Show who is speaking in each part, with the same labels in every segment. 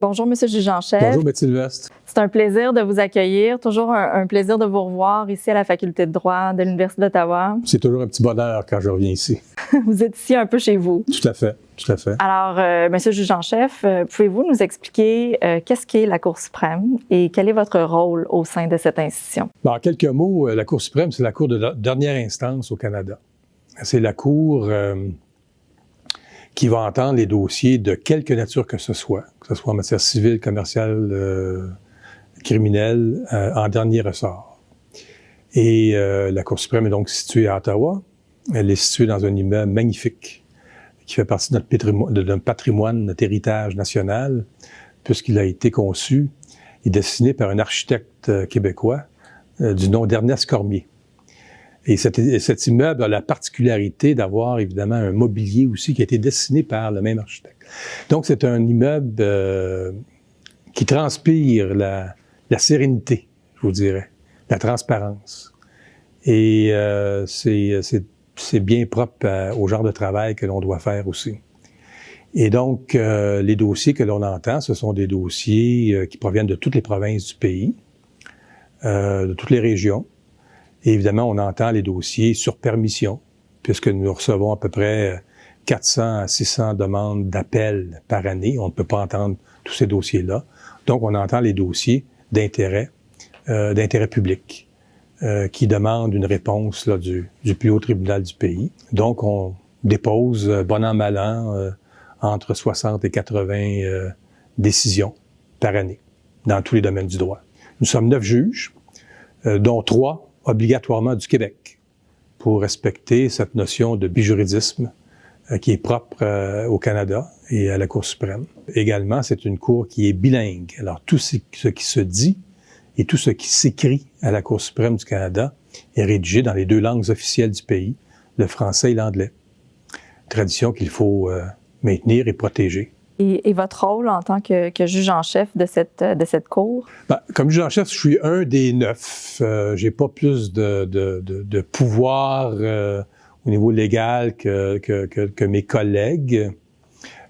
Speaker 1: Bonjour, Monsieur le juge en chef.
Speaker 2: Bonjour, Maître Sylvestre.
Speaker 1: C'est un plaisir de vous accueillir. Toujours un plaisir de vous revoir ici à la Faculté de droit de l'Université d'Ottawa.
Speaker 2: C'est toujours un petit bonheur quand je reviens ici.
Speaker 1: Vous êtes ici un peu chez vous.
Speaker 2: Tout à fait, tout à fait.
Speaker 1: Alors, Monsieur le juge en chef, pouvez-vous nous expliquer qu'est-ce qu'est la Cour suprême et quel est votre rôle au sein de cette institution?
Speaker 2: En quelques mots, la Cour suprême, c'est la Cour de dernière instance au Canada. C'est la Cour qui va entendre les dossiers de quelque nature que ce soit en matière civile, commerciale, criminelle, en dernier ressort. Et la Cour suprême est donc située à Ottawa. Elle est située dans un immeuble magnifique qui fait partie de notre patrimoine, notre héritage national, puisqu'il a été conçu et dessiné par un architecte québécois du nom d'Ernest Cormier. Et cet immeuble a la particularité d'avoir évidemment un mobilier aussi qui a été dessiné par le même architecte. Donc c'est un immeuble qui transpire la sérénité, je vous dirais, la transparence. Et c'est bien propre au genre de travail que l'on doit faire aussi. Et donc, les dossiers que l'on entend, ce sont des dossiers qui proviennent de toutes les provinces du pays, de toutes les régions. Et évidemment, on entend les dossiers sur permission, puisque nous recevons à peu près 400 à 600 demandes d'appel par année. On ne peut pas entendre tous ces dossiers-là. Donc, on entend les dossiers d'intérêt public, qui demandent une réponse là, du plus haut tribunal du pays. Donc, on dépose, bon an, mal an, entre 60 et 80 décisions par année, dans tous les domaines du droit. Nous sommes 9 juges, dont 3 obligatoirement du Québec, pour respecter cette notion de bijuridisme qui est propre au Canada et à la Cour suprême. Également, c'est une Cour qui est bilingue. Alors, tout ce qui se dit et tout ce qui s'écrit à la Cour suprême du Canada est rédigé dans les 2 langues officielles du pays, le français et l'anglais. Tradition qu'il faut maintenir et protéger.
Speaker 1: Et votre rôle en tant que juge en chef de cette cour?
Speaker 2: Comme juge en chef, je suis un des 9. J'ai pas plus de pouvoir au niveau légal que mes collègues.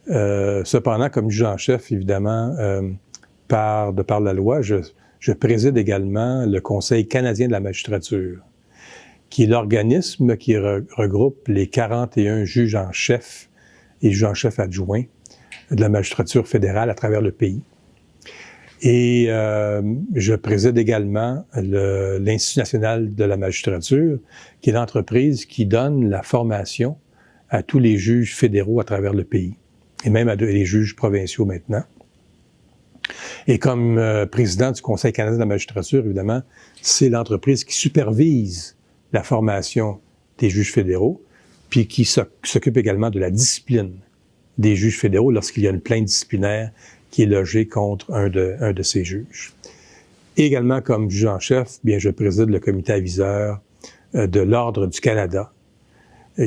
Speaker 2: Cependant, comme juge en chef, évidemment, de par la loi, je préside également le Conseil canadien de la magistrature, qui est l'organisme qui regroupe les 41 juges en chef et juges en chef adjoints de la magistrature fédérale à travers le pays. Et je préside également l'Institut national de la magistrature, qui est l'entreprise qui donne la formation à tous les juges fédéraux à travers le pays, et même à les juges provinciaux maintenant. Et comme président du Conseil canadien de la magistrature, évidemment, c'est l'entreprise qui supervise la formation des juges fédéraux, puis qui s'occupe également de la discipline des juges fédéraux lorsqu'il y a une plainte disciplinaire qui est logée contre un de ces juges. Et également, comme juge en chef, bien, je préside le comité aviseur de l'Ordre du Canada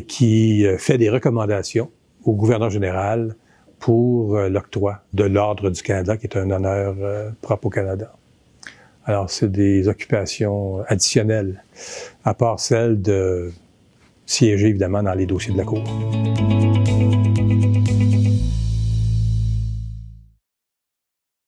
Speaker 2: qui fait des recommandations au gouverneur général pour l'octroi de l'Ordre du Canada, qui est un honneur propre au Canada. Alors, c'est des occupations additionnelles, à part celle de siéger, évidemment, dans les dossiers de la Cour.